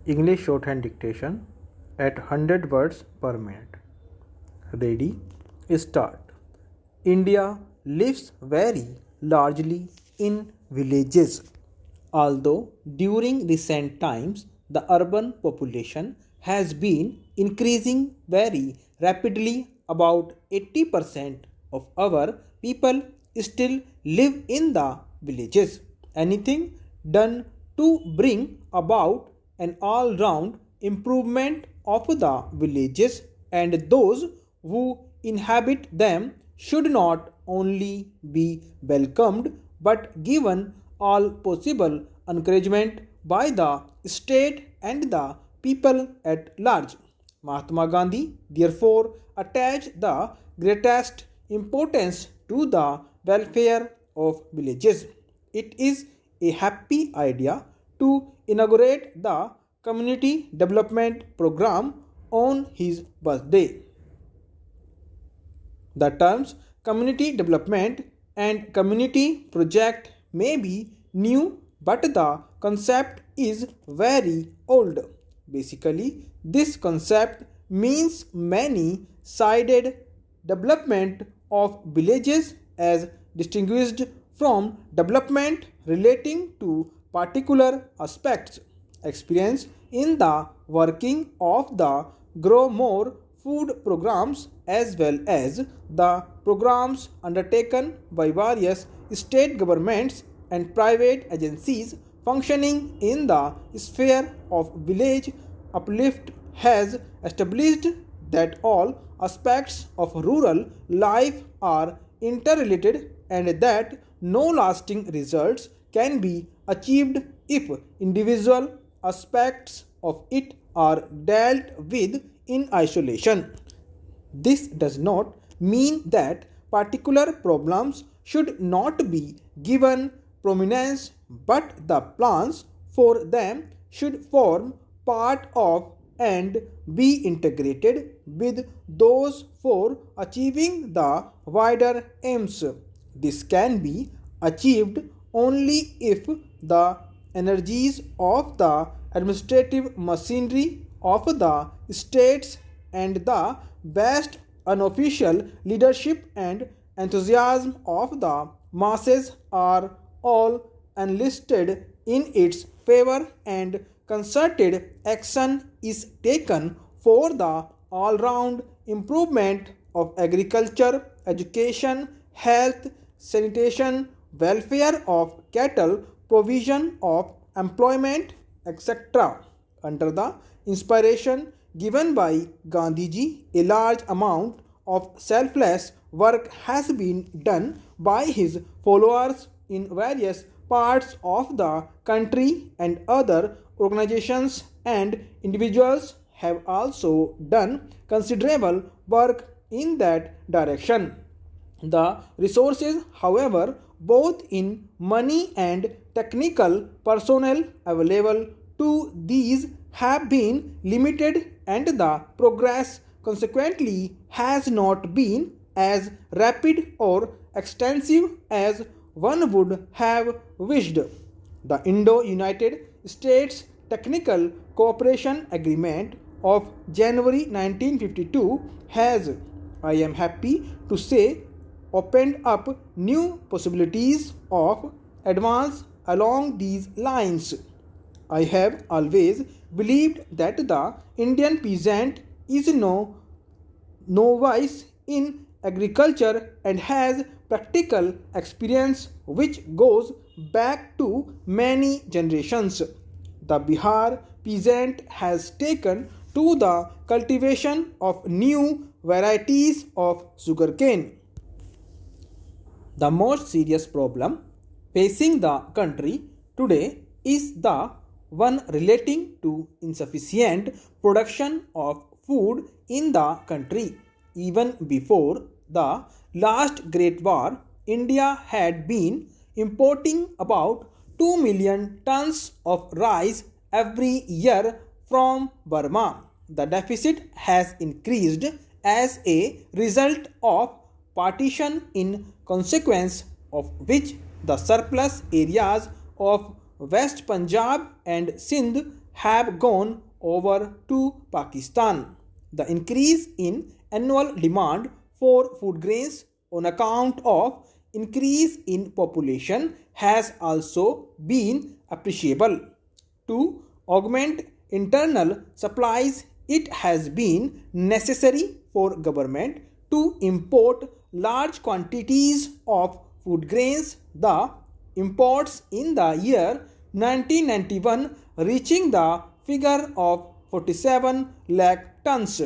English shorthand dictation at 100 words per minute. Ready? Start. India lives very largely in villages. Although during recent times the urban population has been increasing very rapidly, about 80% of our people still live in the villages. Anything done to bring about an all round improvement of the villages and those who inhabit them should not only be welcomed but given all possible encouragement by the state and the people at large. Mahatma Gandhi therefore attached the greatest importance to the welfare of villages. It is a happy idea to inaugurate the community development program on his birthday. The terms community development and community project may be new, but the concept is very old. Basically, this concept means many sided development of villages as distinguished from development relating to particular aspects. Experience in the working of the Grow More food programs as well as the programs undertaken by various state governments and private agencies functioning in the sphere of village uplift has established that all aspects of rural life are interrelated and that no lasting results can be achieved if individual aspects of it are dealt with in isolation. This does not mean that particular problems should not be given prominence, but the plans for them should form part of and be integrated with those for achieving the wider aims. This can be achieved only if the energies of the administrative machinery of the states and the best unofficial leadership and enthusiasm of the masses are all enlisted in its favor and concerted action is taken for the all-round improvement of agriculture, education, health, sanitation, welfare of cattle, provision of employment, etc. Under the inspiration given by Gandhiji, a large amount of selfless work has been done by his followers in various parts of the country, and other organizations and individuals have also done considerable work in that direction. The resources, however, both in money and technical personnel available to these have been limited, and the progress consequently has not been as rapid or extensive as one would have wished. The Indo-United States Technical Cooperation Agreement of January 1952 has, I am happy to say, opened up new possibilities of advance along these lines. I have always believed that the Indian peasant is no novice in agriculture and has practical experience which goes back to many generations. The Bihar peasant has taken to the cultivation of new varieties of sugarcane. The most serious problem facing the country today is the one relating to insufficient production of food in the country. Even before the last Great War, India had been importing about 2 million tons of rice every year from Burma. The deficit has increased as a result of partition, in consequence of which the surplus areas of West Punjab and Sindh have gone over to Pakistan. The increase in annual demand for food grains on account of increase in population has also been appreciable. To augment internal supplies, it has been necessary for government to import large quantities of food grains. The imports in the year 1991 reaching the figure of 47 lakh tons.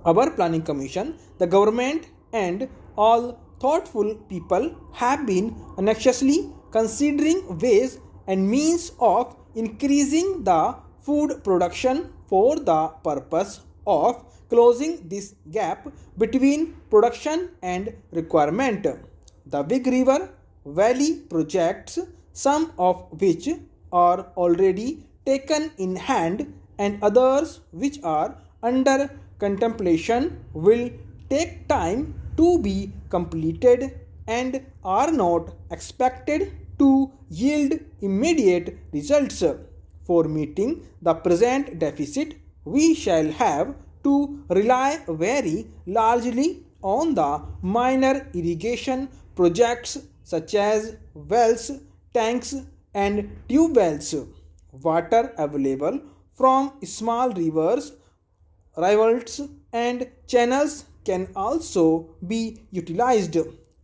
Our Planning Commission, the government and all thoughtful people have been anxiously considering ways and means of increasing the food production for the purpose of closing this gap between production and requirement. The Big River Valley projects, some of which are already taken in hand and others which are under contemplation, will take time to be completed and are not expected to yield immediate results. For meeting the present deficit, we shall have to rely very largely on the minor irrigation projects such as wells, tanks and tube wells. Water available from small rivers, rivulets and channels can also be utilized.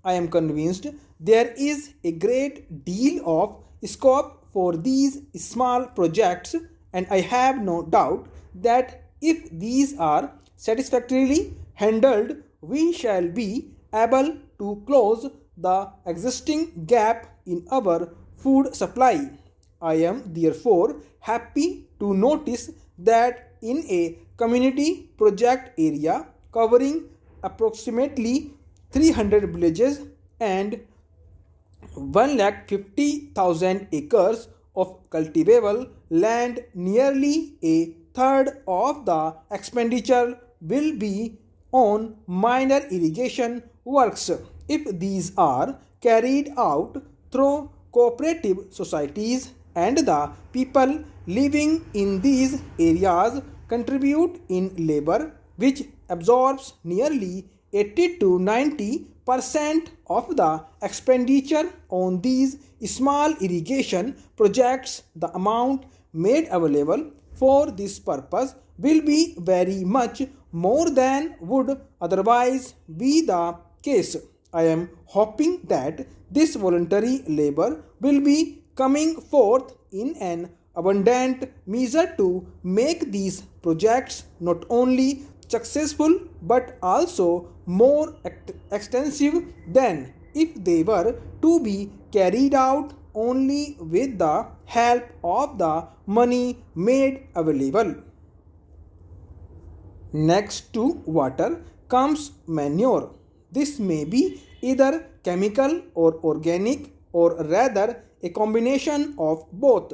I am convinced there is a great deal of scope for these small projects, and I have no doubt that if these are satisfactorily handled, we shall be able to close the existing gap in our food supply. I am therefore happy to notice that in a community project area covering approximately 300 villages and 150,000 acres of cultivable land, nearly a third of the expenditure will be on minor irrigation works. If these are carried out through cooperative societies and the people living in these areas contribute in labor, which absorbs nearly 80 to 90% of the expenditure on these small irrigation projects, the amount made available for this purpose will be very much more than would otherwise be the case. I am hoping that this voluntary labor will be coming forth in an abundant measure to make these projects not only successful but also more extensive than if they were to be carried out only with the help of the money made available. Next to water comes manure. This may be either chemical or organic, or rather a combination of both.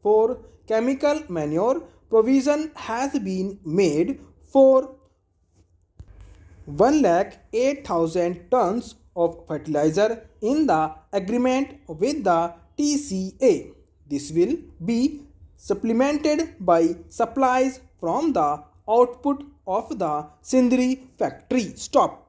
For chemical manure, provision has been made for 108,000 tons of fertilizer in the agreement with the TCA. This will be supplemented by supplies from the output of the Sindri factory. Stop.